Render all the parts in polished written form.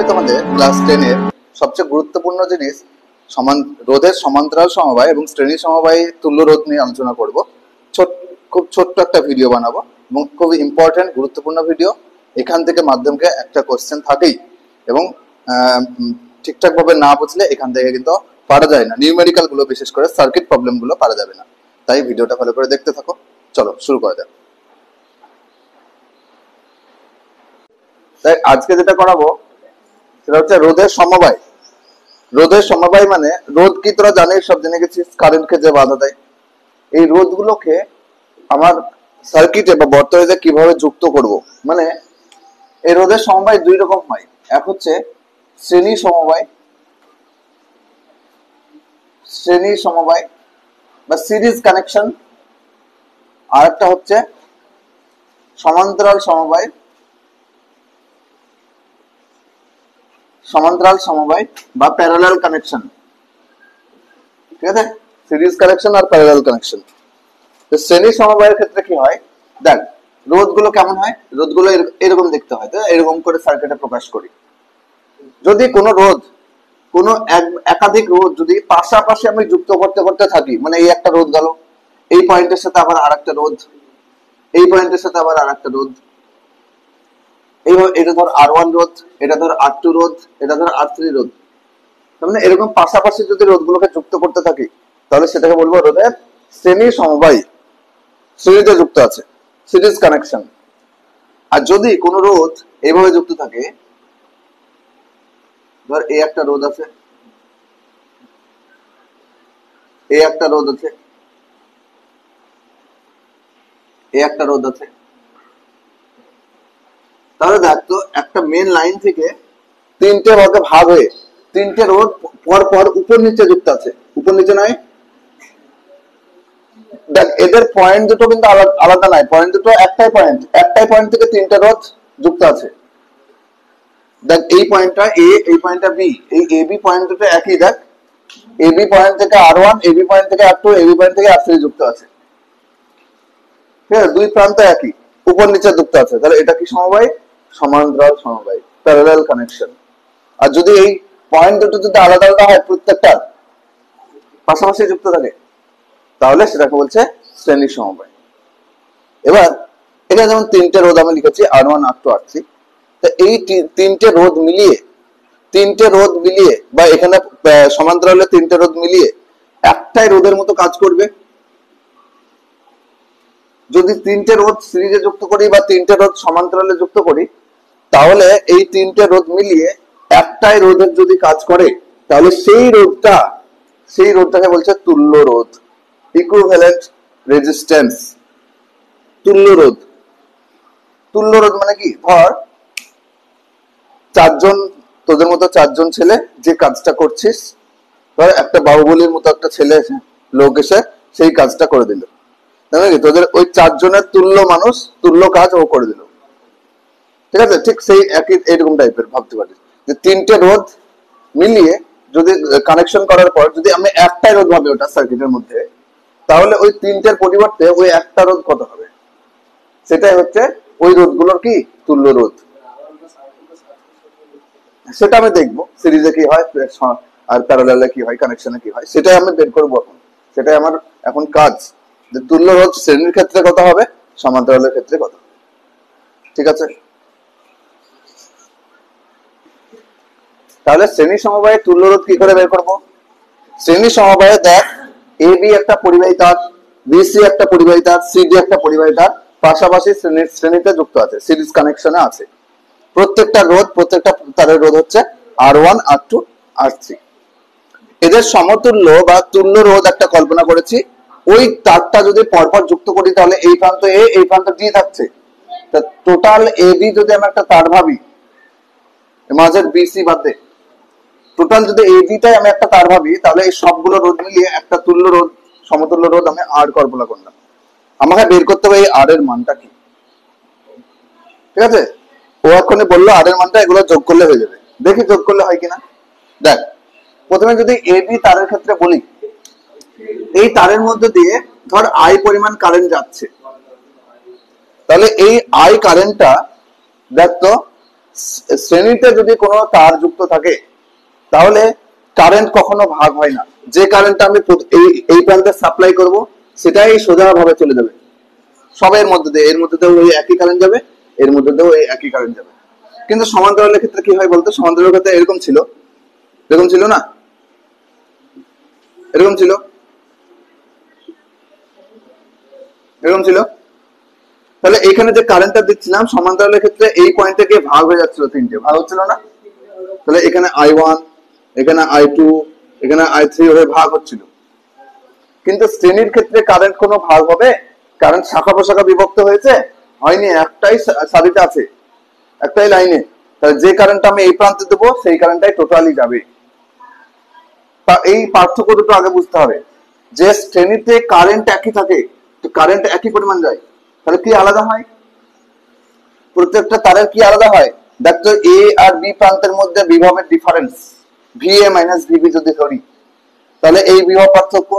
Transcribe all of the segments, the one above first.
আমি তোমাদের ক্লাস 10 এর সবচেয়ে গুরুত্বপূর্ণ জিনিস রোধের সমান্তরাল সমবায় এবং শ্রেণী সমবায় তুল্য রোধ নিয়ে আলোচনা করব। খুব ছোট্ট একটা ভিডিও বানাবো এবং খুব ইম্পর্টেন্ট গুরুত্বপূর্ণ ভিডিও। এখান থেকে মাধ্যমকে একটা কোশ্চেন থাকেই এবং ঠিকঠাক ভাবে না বুঝলে এখান থেকে কিন্তু পারা যায় না, নিউমেরিক্যাল গুলো বিশেষ করে সার্কিট প্রবলেম গুলো পারা যাবে না। তাই ভিডিওটা ভালো করে দেখতে থাকো। চলো শুরু করা যাক। তাই আজকে যেটা করাবো সেটা হচ্ছে রোধের সমবায়। রোধের সমবায় মানে রোধ কি তোরা জানিস, সব জেনে গেছিস, কারেন্টকে যে বাধা দেয়। এই রোধগুলোকে আমার সার্কিটে বা বর্তনীতে কিভাবে যুক্ত করব, মানে এই রোধের সমবায় দুই রকম হয়। এক হচ্ছে শ্রেণী সমবায় বা সিরিজ কানেকশন, আর একটা হচ্ছে সমান্তরাল সমবায় বা প্যারালাল কানেকশন। ঠিক আছে, series connection are parallel connection. তো শ্রেণী সমবায়ের ক্ষেত্রে কি হয়, দেখ রোধগুলো কেমন হয়। রোধগুলো এরকম দেখতে হয়, তো এরকম করে সার্কিটে প্রকাশ করি। যদি কোনো একাধিক রোধ যদি পাশাপাশি আমি যুক্ত করতে করতে থাকি, মানে এই একটা রোধ গেল, এই পয়েন্টের সাথে আবার আরেকটা রোধ, এই পয়েন্টের সাথে আবার আরেকটা রোধ, এইভাবে এটা ধর R1 রোধ, এটা ধর R2 রোধ, এটা ধর R3 রোধ, মানে এরকম পাশাপাশি যদি রোধগুলোকে যুক্ত করতে থাকি তাহলে সেটাকে বলবো রোধের শ্রেণী সমবায়, শ্রেণীতে যুক্ত আছে, সিরিজ কানেকশন। আর যদি কোন রোধ এইভাবে যুক্ত থাকে, ধর এই একটা রোধ আছে, এই একটা রোধ আছে, এই একটা রোধ আছে, তাহলে দেখতো একটা মেন লাইন থেকে তিনটে ভাগে ভাগ হয়ে তিনটে রোধ পর পর উপর নিচে যুক্ত আছে। উপর নিচে নয়, দেখ এদের পয়েন্ট দুটো কিন্তু আলাদা নয়, পয়েন্ট দুটো একটাই পয়েন্ট থেকে তিনটে রোধ যুক্ত আছে। দেখ এই পয়েন্টটা এ, এই পয়েন্টটা বি, এই এ বি পয়েন্ট দুটো একই। দেখ এ বি পয়েন্ট থেকে R1, এ বি পয়েন্ট থেকে R2, এ বি পয়েন্ট থেকে R3 যুক্ত আছে। ঠিক আছে, দুই প্রান্ত একই, উপর নিচে যুক্ত আছে। তাহলে এটা কি সমবায়? সমান্তরাল সমবায়, প্যারালাল কানেকশন। আর যদি এই পয়েন্ট দুটো যদি আলাদা আলাদা হয়, প্রত্যেকটা পাশাপাশি যুক্ত থাকে, তাহলে সেটাকে বলছে শ্রেণী সমবায়। এবার এখানে যেমন তিনটে রোধ আমি লিখেছি, R1, R2, R3। তো এই তিনটে রোধ মিলিয়ে বা এখানে সমান্তরালে তিনটে রোধ মিলিয়ে একটাই রোধের মতো কাজ করবে। যদি তিনটে রোধ সিরিজে যুক্ত করি বা তিনটে রোধ সমান্তরালে যুক্ত করি, তাহলে এই তিনটে রোধ মিলিয়ে একটাই রোধের যদি কাজ করে, তাহলে সেই রোধটাকে বলছে তুল্য রোধ, ইকুইভ্যালেন্ট রেজিস্ট্যান্স। তুল্য রোধ মানে কি, ধর তোদের মতো চারজন ছেলে যে কাজটা করছিস, ধর একটা বাহুবলীর মতো একটা ছেলে লোক এসে সেই কাজটা করে দিল, নাকি তোদের ওই চারজনের তুল্য মানুষ তুল্য কাজ ও করে দিল। ঠিক আছে, ঠিক সেই একই এরকম টাইপের ভাবতে পারিস যে তিনটে রোধ মিলিয়ে যদি কানেকশন করার পর যদি আমি একটাই রোধ ভাবি ওটা সার্কিটের মধ্যে, তাহলে ওই তিনটের পরিবর্তে ওই একটা রোধ কত হবে, সেটাই হচ্ছে ওই রোধগুলোর কি তুল্য রোধ। সেটা আমি দেখবো সিরিজে কি হয় আর প্যারালালে কি হয়, কানেকশনে কি হয়, সেটাই আমি বের করবো এখন। সেটাই আমার এখন কাজ, যে তুল্য রোধ শ্রেণীর ক্ষেত্রে কত হবে, সমান্তরালের ক্ষেত্রে কত। ঠিক আছে, তাহলে শ্রেণী সমবায়ে তুল্য রোধ কি করে বের করবো। শ্রেণী সমবায়ে দেখ এ বি একটা পরিবাহী তার, বিসি একটা পরিবাহী তার, সিডি একটা পরিবাহী তার, পাশাপাশি শ্রেণীতে যুক্ত আছে, সিরিজ কানেকশনে আছে। প্রত্যেকটা তারের রোধ হচ্ছে R1, R2, R3। এদের সমতুল্য বা তুল্য রোধ একটা কল্পনা করেছি। ওই তারটা যদি পরপর যুক্ত করি, তাহলে এই প্রান্ত এ, এই প্রান্ত ডি থাকছে। টোটাল এ বি যদি আমি একটা তার ভাবি, মাঝের বিসি বাদে টোটাল যদি এ বিটাই আমি একটা তার ভাবি, তাহলে এই সবগুলো রোধ মিলিয়ে একটা তুল্য রোধ, সমতুল্য রোধ আমি আর কল্পনা করলাম। আমাকে বের করতে হবে এই আর এর মানটা কি। ঠিক আছে, ও এখনই বললো আর এর মানটা, এগুলো যোগ করলে হয়ে যাবে। দেখি যোগ করলে হয় কিনা। দেখ প্রথমে যদি এ বি তারের ক্ষেত্রে বলি, এই তারের মধ্যে দিয়ে ধর আই পরিমাণ কারেন্ট যাচ্ছে, তাহলে এই আই কারেন্টটা দেখ তো শ্রেণীতে যদি কোনো তার যুক্ত থাকে তাহলে কারেন্ট কখনো ভাগ হয় না। যে কারেন্টটা আমি এই প্রান্তে সাপ্লাই করব সেটাই সোজা ভাবে চলে যাবে সবের মধ্যে দিয়ে, এর মধ্যে দিয়ে ওই একই কারেন্ট যাবে, এর মধ্যে দিয়ে ওই একই কারেন্ট যাবে। কিন্তু সমান্তরালের ক্ষেত্রে কি হয় বলতো? সমান্তরালের ক্ষেত্রে এরকম ছিল না, এরকম ছিল, এরকম ছিল। তাহলে এখানে যে কারেন্টটা দিচ্ছিলাম সমান্তরালের ক্ষেত্রে এই পয়েন্টে গিয়ে ভাগ হয়ে যাচ্ছিল, তিনটে ভাগ হচ্ছিল না? তাহলে এখানে I1, এখানে I2, এখানে I3 হয়ে ভাগ হচ্ছিল। কিন্তু শ্রেণীর ক্ষেত্রে কারেন্ট কোনো ভাগ হবে? কারেন্ট শাখা প্রশাখা বিভক্ত হয়েছে? হয়নি, একটাই সারিতে আছে, একটাই লাইনে। তাহলে যে কারেন্টটা আমি এই প্রান্তে দেবো সেই কারেন্টটাই টোটালি যাবে। তা এই পার্থক্য দুটো আগে বুঝতে হবে। যে শ্রেণীতে কারেন্ট একই থাকে, কারেন্ট একই পরিমাণ যায়, তাহলে কি আলাদা হয়? প্রত্যেকটা তারের কি আলাদা হয়? দেখতো এ আর বি প্রান্তের মধ্যে বিভবের ডিফারেন্স VA মাইনাস VB যদি ধরি, তাহলে এই বিভব পার্থক্য,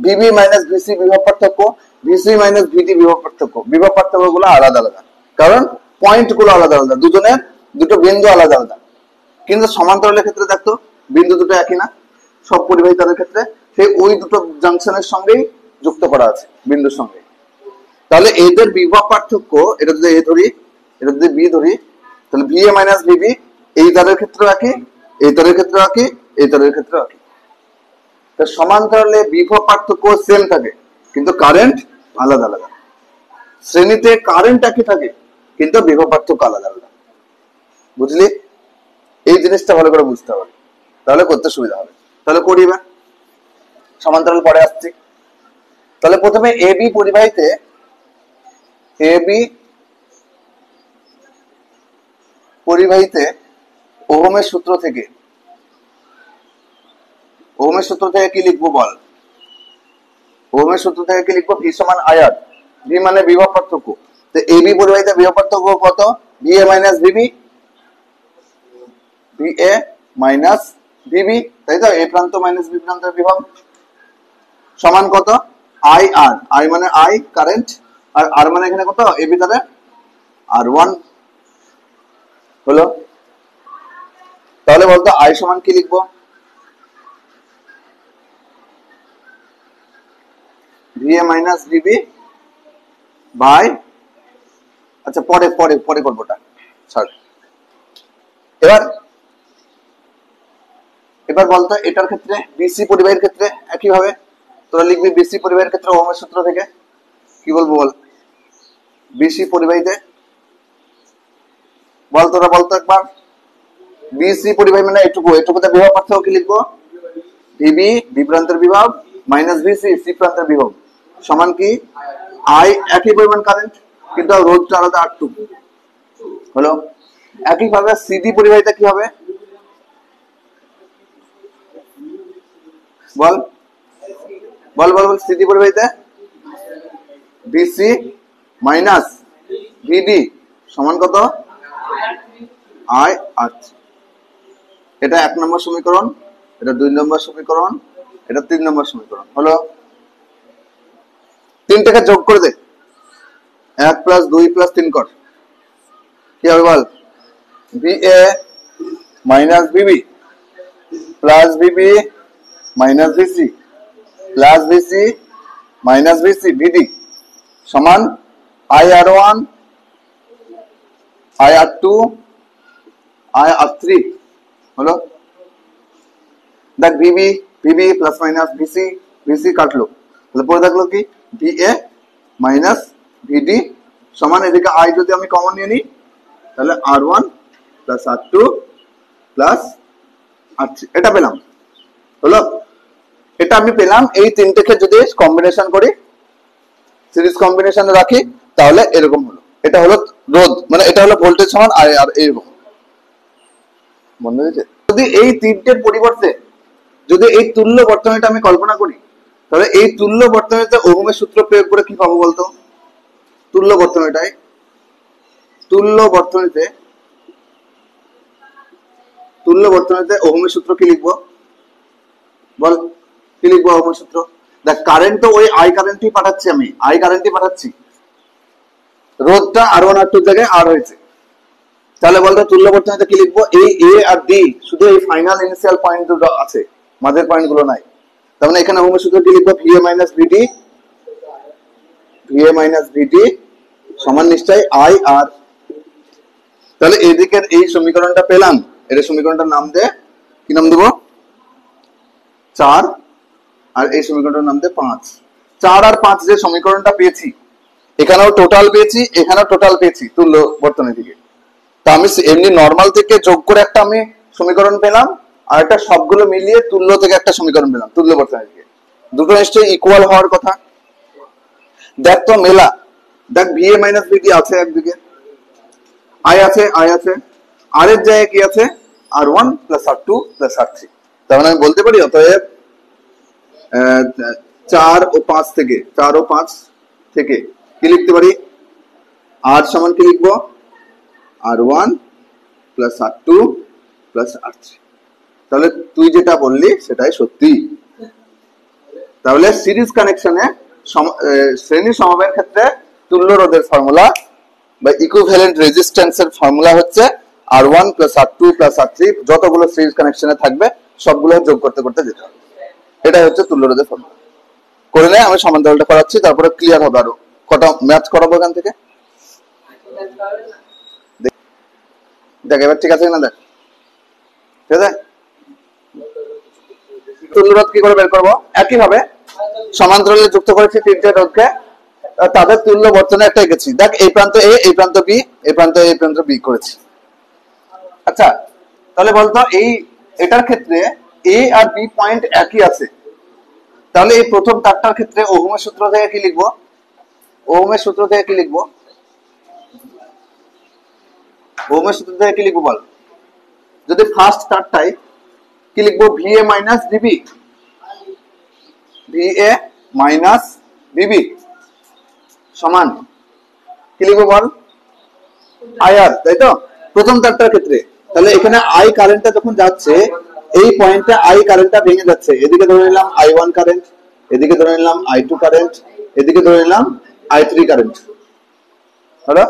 VB মাইনাস VC বিভব পার্থক্য, VC মাইনাস VD বিভব পার্থক্য, বিভব পার্থক্য গুলো আলাদা আলাদা, কারণ পয়েন্ট গুলো আলাদা আলাদা, দুজনের দুটো বিন্দু আলাদা আলাদা। কিন্তু সমান্তরালের ক্ষেত্রে দেখতো বিন্দু দুটো একই না, সব পরিবাহী তারের ক্ষেত্রে সেই ওই দুটো জাংশনের সঙ্গেই যুক্ত করা আছে, বিন্দুর সঙ্গে। তাহলে এদের বিভব পার্থক্য, এটা যদি এ ধরি, এটা যদি বি ধরি, তাহলে VA মাইনাস VB এই তারের ক্ষেত্রে একই, এই তারের ক্ষেত্রে একই, এই তারের ক্ষেত্রে একই। সমান্তরালে বিভব পার্থক্য সেম থাকে কিন্তু কারেন্ট আলাদা আলাদা। শ্রেণীতে কারেন্ট একই থাকে কিন্তু বিভব পার্থক্য আলাদা আলাদা। বুঝলি? এই জিনিসটা ভালো করে বুঝতে হবে, তাহলে করতে সুবিধা হবে। তাহলে করি এবার সমান্তরাল পরে আসছি। তাহলে প্রথমে এবি পরিবাহীতে, এবি পরিবাহীতে ওহমের সূত্র থেকে, ওহমের সূত্র থেকে কি লিখবো বল? ওহমের সূত্র থেকে কি লিখবো? ভি সমান আয়ার, ভি মানে বিভব পার্থক্য। তো এবি পরিবাহীতে বিভব পার্থক্য কত? VA minus VB, VA minus VB, তাই তো? এ প্রান্ত মাইনাস বি প্রান্তের বিভব সমান কত? IR, I মানে I কারেন্ট, আর R মানে এখানে কত? এবি তাহলে R1 হলো। তাহলে বলতো I সমান কি লিখবো? VA মাইনাস VB বাই, আচ্ছা পরে পরে পরে করবোটা, ছাড়। এবার বলতো এটার ক্ষেত্রে বিসি পরিবাহীর ক্ষেত্রে একই ভাবে তোরা লিখবি। বিসি পরিবাহীর ক্ষেত্রে ওহমের সূত্র থেকে কি বলবো বল? বিসি পরিবাহীতে বল, তোরা বলতো একবার। বিসি পরিবাহী মানে এটুকু, এটুকুতে বিভব পার্থক্য কি লিখবো? ভিবি বি প্রান্তের বিভব মাইনাস ভিসি সি প্রান্তের বিভব সমান কি? আই, একই পরিমাণ কারেন্ট কিন্তু রোধটা আলাদা R2 হলো। একইভাবে সিডি পরিবাহীতে কি হবে বল? বল বল বল। সিডি পরিবাহীতে বিসি মাইনাস ভিডি সমান কত? আই আর। এটা 1 নম্বর সমীকরণ, এটা 2 নম্বর সমীকরণ, এটা 3 নম্বর সমীকরণ হলো। তিনটাকে যোগ করে দে, 1 প্লাস 2 প্লাস 3 কর, কি হবে বল? VA minus VB plus VB minus VC plus VC minus VC VD সমান IR1 IR2 IR3 হলো। দেখ VB প্লাস মাইনাস VC কাটলো, তাহলে পরে থাকলো কি? VA মাইনাস VD সমান, এদিকে I যদি আমি কমন নিয়ে নিই তাহলে R1 plus R2 plus R3, এটা পেলাম হলো। এটা আমি পেলাম। এই তিনটেকে যদি কম্বিনেশন করি, সিরিজ কম্বিনেশনে রাখি, তাহলে এরকম হলো। এটা হলো রোধ, মানে এটা হলো ভোল্টেজ সমান IR, এরকম মনে হয়েছে? যদি এই তিনটের পরিবর্তে যদি এই তুল্য বর্তনীটা আমি কল্পনা করি, তাহলে এই তুল্য বর্তনীতে ওহমের সূত্র প্রয়োগ করে কি পাবো বলতো? তুল্য বর্তনীটাই, তুল্য বর্তনীতে ওহমের সূত্র কি লিখবো বল? কি লিখবো ওহমের সূত্র? দেখ কারেন্ট তো ওই I কারেন্টই পাঠাচ্ছি, আমি I কারেন্টই পাঠাচ্ছি। রোধটা R1 R2 জায়গায় R হয়েছে, তাহলে বলতো তুল্য বর্তনীতে কি লিখবো? এই এ আর ডি শুধু এই ফাইনাল ইনিশিয়াল পয়েন্ট দুটো আছে, মাঝের পয়েন্ট গুলো নাই। তার মানে এখানে ওহমের সূত্র কি লিখবো? ভিএ মাইনাস ভিডি, ভিএ মাইনাস ভিডি সমান নিশ্চয় আই আর। তাহলে এদিকের এই সমীকরণটা পেলাম, এর সমীকরণটার নাম দে, কি নাম দেবো? 4। আর এই সমীকরণটার নাম দে 5। 4 আর 5 যে সমীকরণটা পেয়েছি, এখানেও টোটাল পেয়েছি, এখানেও টোটাল পেয়েছি তুল্য বর্তনী থেকে। তা আমি এমনি নর্মাল থেকে যোগ করে একটা আমি সমীকরণ পেলাম, আর একটা সবগুলো মিলিয়ে তুল্য থেকে একটা সমীকরণ পেলাম তুল্য বর্তনী থেকে। দুটো নিশ্চয়ই ইকুয়াল হওয়ার কথা। দেখ তো মেলা, দেখ ভিএ মাইনাস ভিডি আছে একদিকে, আই আছে, আই আছে, আর এর জায়গায় কি আছে? R1 plus R2 plus R3। তার মানে আমি বলতে পারি অতএব 4 ও 5 থেকে, 4 ও 5 থেকে কি লিখতে পারি? R সমান কি লিখবো? R1 plus R2 plus R3। তাহলে তুই যেটা বললি সেটাই সত্যি। তাহলে সিরিজ কানেকশনে শ্রেণী সমবায়ের ক্ষেত্রে তুল্য রোধের ফর্মুলা বা ইকুইভ্যালেন্ট রেজিস্ট্যান্সের ফর্মুলা হচ্ছে R1 plus R2 plus R3। যতগুলো সিরিজ কানেকশনে থাকবে সবগুলো যোগ করতে করতে যেতে হবে। এটাই হচ্ছে তুল্য রোধের ফর্মুলা। করে নেয়, আমি সমান্তরালটা করাচ্ছি, তারপরে ক্লিয়ার হবে। আরো কটা ম্যাচ করাবো এখান থেকে, দেখ এবার ঠিক আছে না? দেখ ঠিক আছে। তুল্য রোধ কি করে বের করবো? একই ভাবে সমান্তরালে যুক্ত করেছি তিনটে রোধকে, তাদের তুল্য বর্তনী একটা এঁকেছি। দেখ এই প্রান্ত এ, এই প্রান্ত বি, এই প্রান্ত এ, এই প্রান্ত বি করেছি। আচ্ছা তাহলে বলতো এই এটার ক্ষেত্রে এ আর বি পয়েন্ট একই আছে, তাহলে এই প্রথম তারটার ক্ষেত্রে ওহমের সূত্র থেকে কি লিখবো? ওহমের সূত্র থেকে কি লিখবো? ওহমের সূত্র থেকে কি লিখবো বল? যদি ফার্স্ট তারটাই কি লিখবো? VA minus VB, VA minus VB সমান কি লিখবো বল? আইআর, তাই তো প্রথম তারটার ক্ষেত্রে। তাহলে এখানে আই কারেন্টটা যখন যাচ্ছে, এই পয়েন্টে আই কারেন্টটা ভেঙে যাচ্ছে, এদিকে ধরে নিলাম I1 কারেন্ট, এদিকে ধরে নিলাম I2 কারেন্ট, এদিকে ধরে নিলাম I3 কারেন্ট, হলো?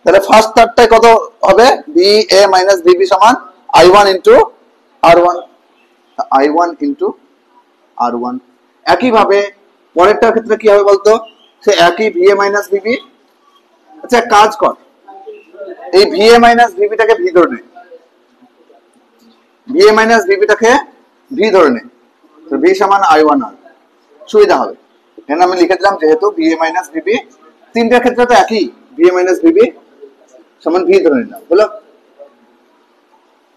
তাহলে ফার্স্ট তারটায় কত হবে? VA মাইনাস VB সমান I1 into R1, I1 into R1। একই ভাবে পরেরটার ক্ষেত্রে কি হবে বলতো? সে একই VA মাইনাস VB। আচ্ছা কাজ কর, এই VA মাইনাস VB টাকে V ধরে নে, VA মাইনাস VB টাকে V ধরে নে, তো V সমান I1 R, সুবিধা হবে। এখানে আমি লিখে দিলাম যেহেতু VA মাইনাস VB, তিনটার ক্ষেত্রে তো একই, VA মাইনাস VB সমান V ধরে নিলাম, হলো?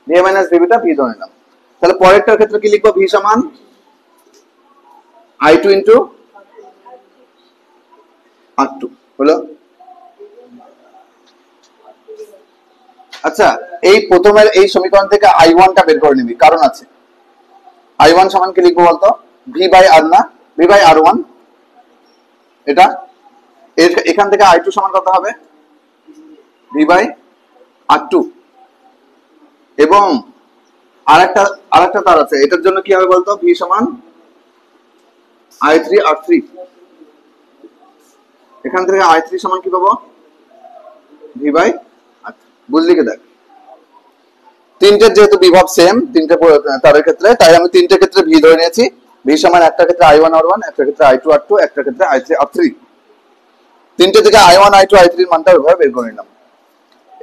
VA মাইনাস VB টা V ধরে নিলাম। তাহলে পরেরটার ক্ষেত্রে কি লিখবো? V সমান I2 ইন্টু R2, হলো? আচ্ছা এই প্রথমের এই সমীকরণ থেকে I1 টা বের করে নিবি, কারণ আছে। I1 সমান কি লিখবো বলতো? V বাই R না, V বাই R1 এটা। এখান থেকে I2 সমান কত হবে? V by R2। এবং আরেকটা তার আছে, এটার জন্য কি হবে বলতো? V সমান I3 R3। এখান থেকে I3 সমান কি পাবো? V by R3। বুঝলি কি? দেখ তিনটের যেহেতু বিভব সেম তিনটে তারের ক্ষেত্রে, তাই আমি তিনটে ক্ষেত্রে V ধরে নিয়েছি। V সমান একটা ক্ষেত্রে I1 R1, একটা ক্ষেত্রে I2 R2, একটা ক্ষেত্রে I3 R3। তিনটে থেকে I1 I2 I3 এর মানটা ওইভাবে বের করে নিলাম।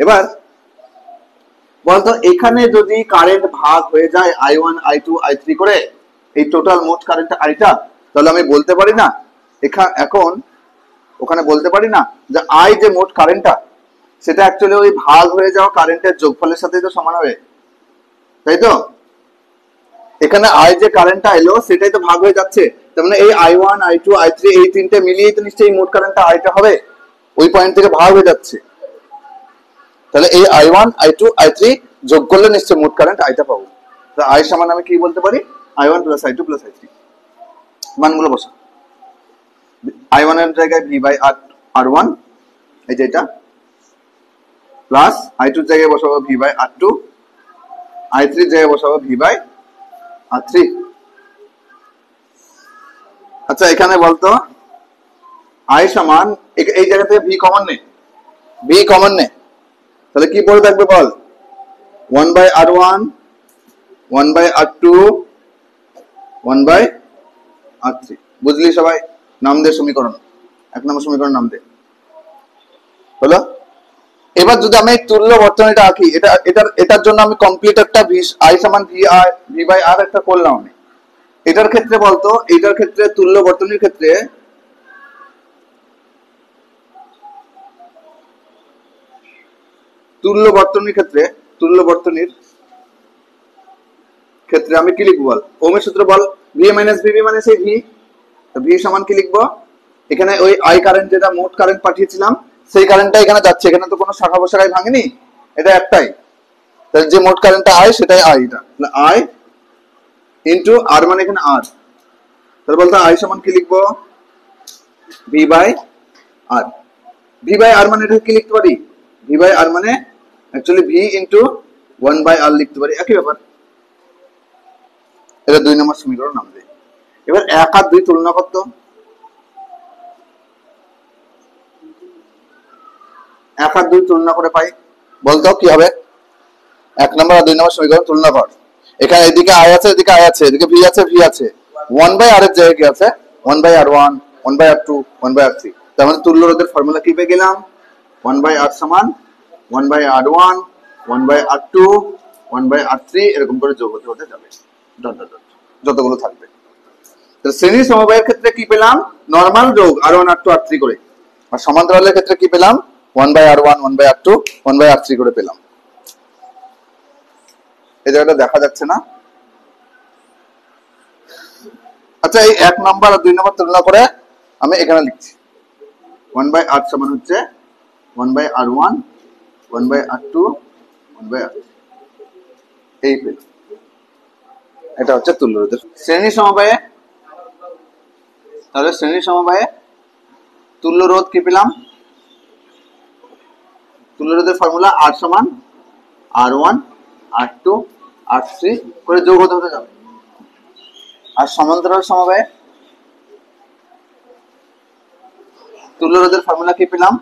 এবার বলতো এখানে যদি কারেন্ট ভাগ হয়ে যায় I1 I2 I3 করে, এই টোটাল মোট কারেন্ট আইটা, তাহলে আমি বলতে পারি না এখন ওখানে বলতে পারি না যে I যে মোট কারেন্টটা, সেটা অ্যাকচুয়ালি ওই ভাগ হয়ে যাওয়া কারেন্টের যোগফলের সাথে তো সমান হবে, তাই তো? এখানে I যে কারেন্টটা এলো সেটাই তো ভাগ হয়ে যাচ্ছে, তার মানে এই I1 I2 I3 এই তিনটে মিলিয়েই তো নিশ্চয়ই মোট কারেন্টটা আইটা হবে, ওই পয়েন্ট থেকে ভাগ হয়ে যাচ্ছে। তাহলে এই I1 I2 I3 যোগ করলে নিশ্চয়ই মোট কারেন্ট আইটা পাবো। তো I সমান আমি কি বলতে পারি? I1 plus I2 plus I3। মানগুলো বসা, I1 এর জায়গায় V বাই R1, এই যে এটা, প্লাস I2 এর জায়গায় বসাবো V বাই R2, I3 এর জায়গায় বসাবো V বাই R3। আচ্ছা এখানে বলতো I সমান, এই জায়গা থেকে V কমন নে, V কমন নে, তাহলে কি পড়ে থাকবে বল? 1/r1, 1/r2, 1/r3। বুঝলি সবাই? নাম দে সমীকরণ, 1 নম্বর সমীকরণ নাম দে। হলো? এবার যদি আমি তুল্য বর্তনীটা আঁকি, এটার জন্য আমি কমপ্লিট একটা I সমান v/r একটা করলাম আমি। এটার ক্ষেত্রে বলতো, এটার ক্ষেত্রে তুল্য বর্তনীর ক্ষেত্রে তুল্য বর্তনীর ক্ষেত্রে আমি কি লিখবো বল? ওহমের সূত্র বল, v মাইনাস vb মানে সেই v সমান কি লিখবো? এখানে ওই I কারেন্ট, যেটা মোট কারেন্ট পাঠিয়েছিলাম, সেই কারেন্টটা এখানে যাচ্ছে, এখানে তো কোনো শাখা প্রশাখায় ভাঙেনি, এটা একটাই। তাহলে যে মোট কারেন্টটা I, সেটাই I, এটা I ইন্টু r মানে এখানে r। তাহলে বলতো I সমান কি লিখবো? v/r। v/r মানে এটা কি লিখতে পারি? v/r মানে অ্যাকচুয়ালি v ইন্টু 1/r লিখতে পারি, একই ব্যাপার। এটা 2 নম্বর সমীকরণ নাম দেই। এবার 1 আর 2 তুলনা করতো, 1 আর 2 তুলনা করে পাই, বলতো কি হবে? 1 নম্বর আর 2 নম্বর সমীকরণ তুলনা কর। এখানে এদিকে I আছে, এদিকে I আছে, এদিকে v আছে, v আছে। 1/r এর জায়গায় কি আছে? 1/r1, 1/r2, 1/r3। তার মানে তুল্য রোধের ফর্মুলা কি পেয়ে গেলাম? 1/r সমান 1/r1, 1/r2, 1/r3, এরকম করে যোগ হতে হতে যাবে, যতগুলো থাকবে। শ্রেণী সমবায়ের ক্ষেত্রে কি পেলাম? নরমাল যোগ r1, r2, r3 করে। আর সমান্তরালের ক্ষেত্রে কি পেলাম? 1/r1, 1/r2, 1/r3 করে পেলাম। এই জায়গাটা দেখা যাচ্ছে না? আচ্ছা, এই 1 নম্বর আর 2 নম্বর তুলনা করে আমি এখানে লিখছি 1/r সমান হচ্ছে 1/r1, 1/r2, 1/r3, এই পেলাম। এটা হচ্ছে তুল্য রোধের শ্রেণী সমবায়ে। তাহলে শ্রেণী সমবায়ে তুল্য রোধ কি পেলাম? তুল্য রোধের ফর্মুলা R সমান R1, R2, R3 করে যোগ হতে হতে যাবে। আর সমান্তরাল সমবায়ে তুল্য রোধের ফর্মুলা কি পেলাম?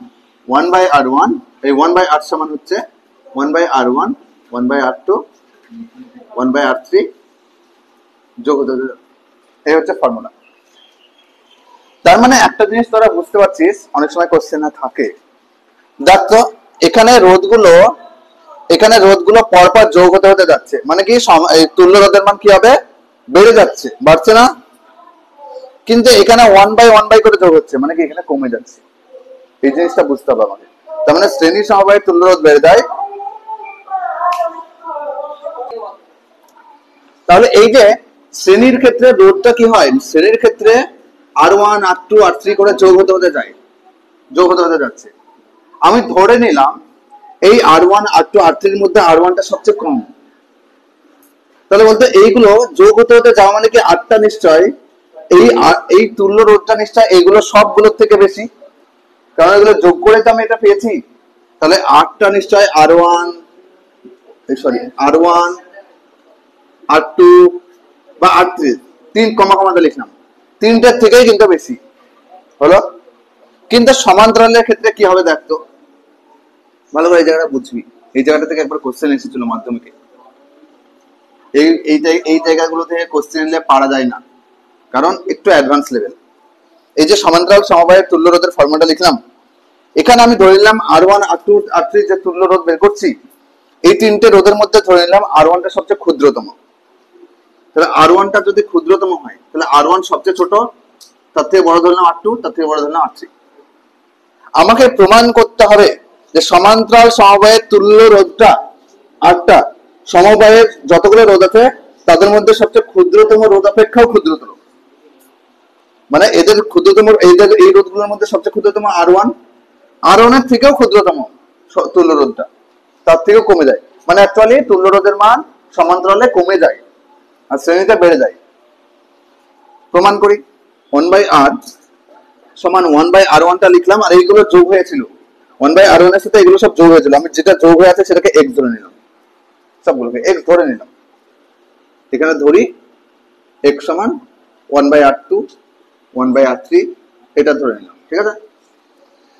1/r1, এই 1/r সমান হচ্ছে 1/r1, 1/r2, 1/r3 যোগ হতে হতে যাবে। এই হচ্ছে ফর্মুলা। তার মানে একটা জিনিস তোরা বুঝতে পারছিস, অনেক সময় কোশ্চেনে থাকে, দেখ তো এখানে রোধগুলো পরপর যোগ হতে হতে যাচ্ছে, মানে কি তুল্য রোধের মান কি হবে? বেড়ে যাচ্ছে, বাড়ছে না। কিন্তু এখানে 1/1 করে যোগ হচ্ছে, মানে কি এখানে কমে যাচ্ছে। এই জিনিসটা বুঝতে হবে আমাদের। তার মানে শ্রেণী সমবায়ে তুল্য রোধ বেড়ে যায়। তাহলে এই যে শ্রেণীর ক্ষেত্রে রোধটা কি হয়? শ্রেণীর ক্ষেত্রে R1, R2, R3 করে যোগ হতে হতে যাচ্ছে। আমি ধরে নিলাম এই R1, R2, R3 এর মধ্যে R1টা সবচেয়ে কম। তাহলে বলতে এইগুলো যোগ হতে হতে যাওয়া মানে কি আটটা নিশ্চয় এই তুল্য রোধটা নিশ্চয় এইগুলো সবগুলোর থেকে বেশি, কারণ এগুলো যোগ করে তো আমি এটা পেয়েছি। তাহলে 8টা নিশ্চয় R1, R2 বা R3, 3 কমা লিখলাম, 3টার থেকেই কিন্তু বেশি হলো। কিন্তু সমান্তরালের ক্ষেত্রে কি হবে দেখতো, ভালো করে এই জায়গাটা বুঝবি। এই জায়গাটা থেকে একবার কোশ্চেন এসেছিল মাধ্যমিকে। এই জায়গাগুলো থেকে কোশ্চেন এলে পারা যায় না, কারণ একটু অ্যাডভান্স লেভেল। এই যে সমান্তরাল সমবায়ের তুল্য রোধের ফর্মুলাটা লিখলাম, এখানে আমি ধরে নিলাম R1, R2, R3 যে তুল্য রোধ বের করছি, এই 3টে রোধের মধ্যে ধরে নিলাম R1টা সবচেয়ে ক্ষুদ্রতম। তাহলে R1টা যদি ক্ষুদ্রতম হয়, তাহলে R1 সবচেয়ে ছোট, তার থেকে বড় ধরলাম R2, তার থেকে বড় ধরলাম R3। আমাকে প্রমাণ করতে হবে যে সমান্তরাল সমবায়ের তুল্য রোধটা 8টা, সমবায়ের যতগুলো রোধ আছে তাদের মধ্যে সবচেয়ে ক্ষুদ্রতম রোধ অপেক্ষাও ক্ষুদ্রতম, মানে এদের ক্ষুদ্রতম এই রোধগুলোর মধ্যে সবচেয়ে ক্ষুদ্রতম R1 এর থেকেও ক্ষুদ্রতম তুল্য রোধটা, তার থেকেও কমে যায়। মানে অ্যাকচুয়ালি তুল্য রোধের মান সমান্তরালে কমে যায় আর শ্রেণীতে বেড়ে যায়। প্রমাণ করি। 1/r সমান 1/r1টা লিখলাম, আর এইগুলো যোগ হয়েছিল 1/r1 এর সাথে, এগুলো সব যোগ হয়েছিল। আমি যেটা যোগ হয়ে আছে সেটাকে x ধরে নিলাম, সবগুলোকে x ধরে নিলাম। এখানে ধরি x সমান 1/r2, 1/r3, এটা ধরে নিলাম, ঠিক আছে।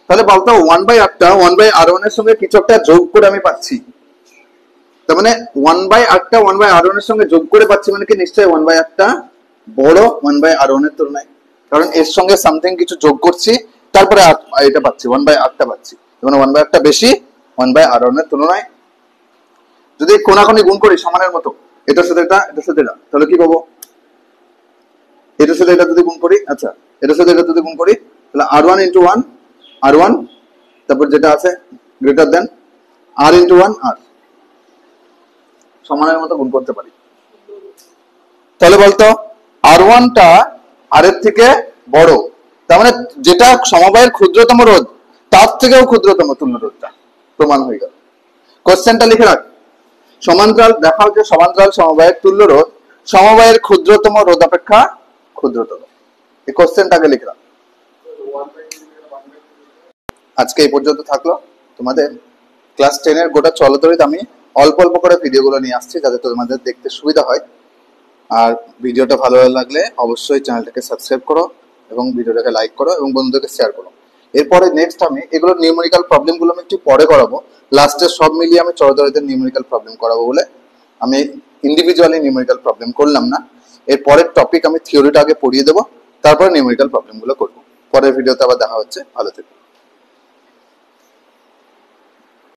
তাহলে বলতো 1/8টা 1/r1 এর সঙ্গে কিছু একটা যোগ করে আমি পাচ্ছি। তার মানে 1/8টা 1/r1 এর সঙ্গে যোগ করে পাচ্ছি, মানে কি নিশ্চয়ই 1/8টা বড় 1/r1 এর তুলনায়, কারণ এর সঙ্গে সামথিং কিছু যোগ করছি, তারপরে এটা পাচ্ছি 1/8টা পাচ্ছি, মানে 1/8টা বেশি 1/r1 এর তুলনায়। যদি কোনাকুনি গুণ করি সমানের মতো, এটার সাথে এটা, এটার সাথে এটা, তাহলে কি পাবো? এটার সাথে এটা যদি গুণ করি, আচ্ছা এটার সাথে এটা যদি গুণ করি, তাহলে r1 ইন্টু 1 r1, তারপর যেটা আছে greater than r into 1 r, সমানের মতো গুণ করতে পারি। তাহলে বলতো r1টা r এর থেকে বড়, তার মানে যেটা সমবায়ের ক্ষুদ্রতম রোধ তার থেকেও ক্ষুদ্রতম তুল্য রোধটা প্রমাণ হয়ে গেল। কোশ্চেনটা লিখে রাখ, সমান্তরাল দেখাও যে সমান্তরাল সমবায়ের তুল্য রোধ সমবায়ের ক্ষুদ্রতম রোধ অপেক্ষা ক্ষুদ্রতম। এই কোশ্চেনটাকে লিখে রাখ। আজকে এই পর্যন্ত থাকলো তোমাদের ক্লাস 10 এর গোটা চলতরিত আমি অল্প অল্প করে ভিডিওগুলো নিয়ে আসছি যাতে তোমাদের দেখতে সুবিধা হয়। আর ভিডিওটা ভালো লাগলে অবশ্যই চ্যানেলটাকে সাবস্ক্রাইব করো এবং ভিডিওটাকে লাইক করো এবং বন্ধুদেরকে শেয়ার করো। এরপরে নেক্সট আমি এগুলো নিউমেরিক্যাল প্রবলেমগুলো আমি একটু পরে করাবো, লাস্টে সব মিলিয়ে আমি চলতরিতের নিউমেরিক্যাল প্রবলেম করাবো বলে আমি ইন্ডিভিজুয়ালি নিউমেরিক্যাল প্রবলেম করলাম না। এর পরের টপিক আমি থিওরিটা আগে পড়িয়ে দেবো, তারপরে নিউমেরিক্যাল প্রবলেমগুলো করবো। পরের ভিডিওতে আবার দেখা হচ্ছে, ভালো থেকো।